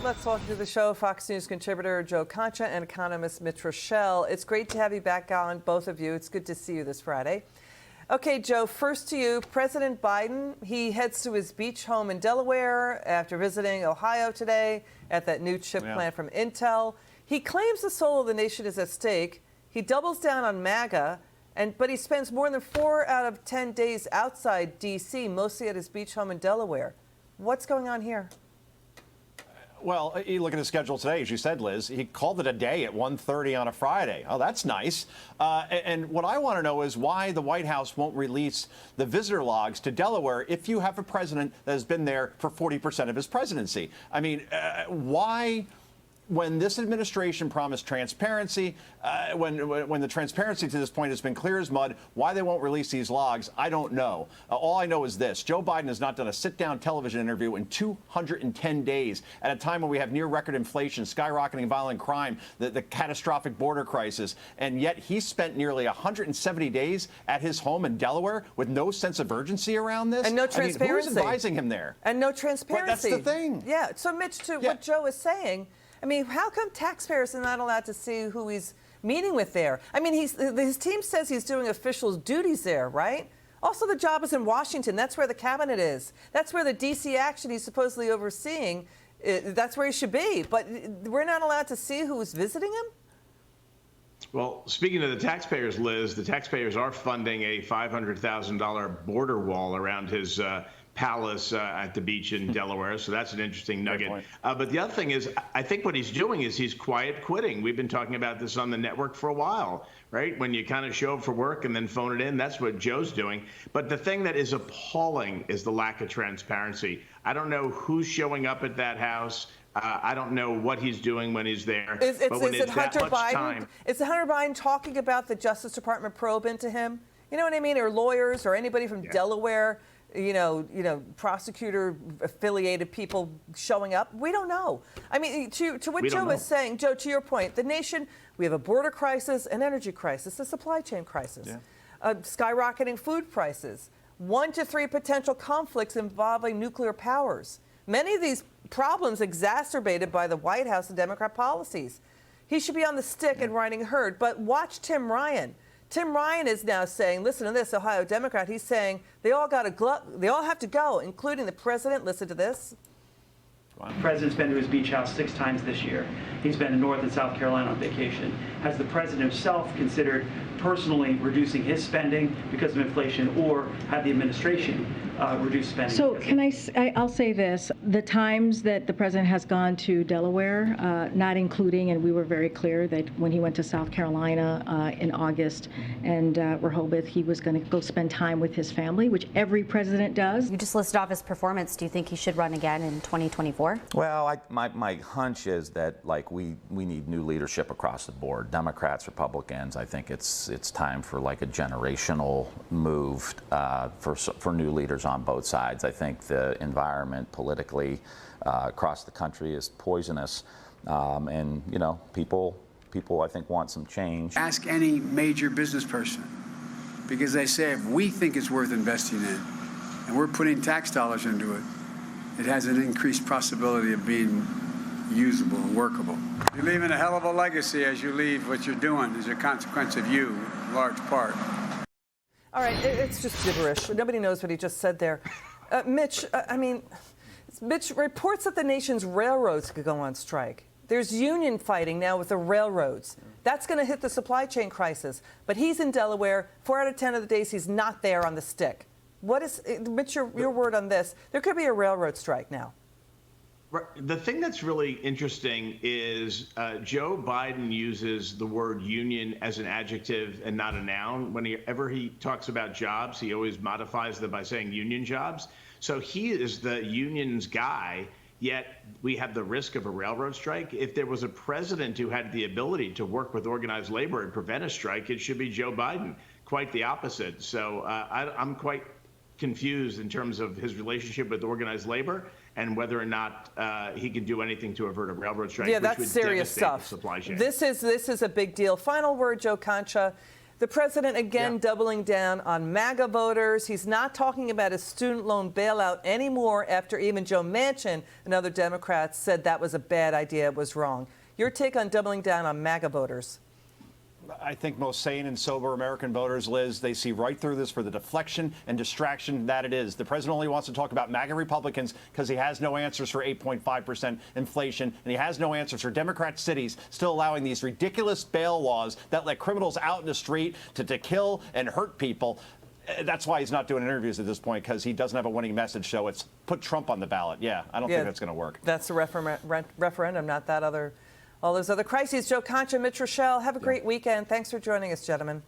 Let's welcome to the show Fox News contributor Joe Concha and economist Mitch Roschelle. It's great to have you back on, both of you. It's good to see you this Friday. Okay, Joe, first to you. President Biden, he heads to his beach home in Delaware after visiting Ohio today at that new chip plant from Intel. He claims the soul of the nation is at stake. He doubles down on MAGA, but he spends more than 4 out of 10 days outside D.C., mostly at his beach home in Delaware. What's going on here? Well, you look at his schedule today, as you said, Liz. He called it a day at 1:30 on a Friday. Oh, that's nice. And what I want to know is why the White House won't release the visitor logs to Delaware if you have a president that has been there for 40% of his presidency. I mean, why? When this administration promised transparency, when the transparency to this point has been clear as mud, why they won't release these logs, I don't know. All I know is this. Joe Biden has not done a sit-down television interview in 210 days at a time when we have near-record inflation, skyrocketing violent crime, the catastrophic border crisis, and yet he spent nearly 170 days at his home in Delaware with no sense of urgency around this. And no transparency. Who's advising him there? And no transparency. But that's the thing. Yeah. So, Mitch, to what Joe is saying, I mean, how come taxpayers are not allowed to see who he's meeting with there? I mean, his team says he's doing official duties there, right? Also, the job is in Washington. That's where the cabinet is. That's where the D.C. action he's supposedly overseeing, that's where he should be. But we're not allowed to see who's visiting him? Well, speaking of the taxpayers, Liz, the taxpayers are funding a $500,000 border wall around his palace at the beach in Delaware. So that's an interesting nugget. But the other thing is, I think what he's doing is he's quiet quitting. We've been talking about this on the network for a while, right? When you kind of show up for work and then phone it in, that's what Joe's doing. But the thing that is appalling is the lack of transparency. I don't know who's showing up at that house. I don't know what he's doing when he's there. Is it Hunter Biden? Is Hunter Biden talking about the Justice Department probe into him? You know what I mean? Or lawyers or anybody from Delaware? You know, prosecutor-affiliated people showing up. We don't know. I mean, to what Joe was saying, Joe, to your point, the nation, we have a border crisis, an energy crisis, a supply chain crisis, skyrocketing food prices, 1 to 3 potential conflicts involving nuclear powers. Many of these problems exacerbated by the White House and Democrat policies. He should be on the stick and riding herd. But watch Tim Ryan. Tim Ryan is now saying, listen to this, Ohio Democrat. He's saying they all have to go, including the president. Listen to this. The president's been to his beach house 6 times this year. He's been to North and South Carolina on vacation. Has the president himself considered personally reducing his spending because of inflation, or had the administration reduce spending? So I'll say this. The times that the president has gone to Delaware, not including, and we were very clear that when he went to South Carolina in August and Rehoboth, he was going to go spend time with his family, which every president does. You just listed off his performance. Do you think he should run again in 2024? Well, my hunch is that, like, we need new leadership across the board. Democrats, Republicans. I think it's time for like a generational move for new leaders on both sides. I think the environment politically across the country is poisonous, and you know, people I think want some change. Ask any major business person, because they say if we think it's worth investing in, and we're putting tax dollars into it, it has an increased possibility of being usable and workable. You're leaving a hell of a legacy as you leave what you're doing as a consequence of you, in large part. All right, it's just gibberish. Nobody knows what he just said there. Mitch, Mitch, reports that the nation's railroads could go on strike. There's union fighting now with the railroads. That's going to hit the supply chain crisis. But he's in Delaware. 4 out of 10 of the days he's not there on the stick. What is, Mitch, your word on this? There could be a railroad strike now. The thing that's really interesting is Joe Biden uses the word union as an adjective and not a noun. Whenever he talks about jobs, he always modifies them by saying union jobs. So he is the union's guy, yet we have the risk of a railroad strike. If there was a president who had the ability to work with organized labor and prevent a strike, it should be Joe Biden. Quite the opposite. So I'm quite confused in terms of his relationship with organized labor and whether or not he can do anything to avert a railroad strike. Yeah, which that's would serious devastate stuff. the supply chain. This is a big deal. Final word, Joe Concha. The president again doubling down on MAGA voters. He's not talking about a student loan bailout anymore after even Joe Manchin and other Democrats said that was a bad idea, it was wrong. Your take on doubling down on MAGA voters? I think most sane and sober American voters, Liz, they see right through this for the deflection and distraction that it is. The president only wants to talk about MAGA Republicans because he has no answers for 8.5% inflation, and he has no answers for Democrat cities still allowing these ridiculous bail laws that let criminals out in the street to kill and hurt people. That's why he's not doing interviews at this point, because he doesn't have a winning message. So it's put Trump on the ballot. Yeah, I don't think that's going to work. That's a referendum, not that all those other crises. Joe Concha, Mitch Roschelle, have a great weekend. Thanks for joining us, gentlemen.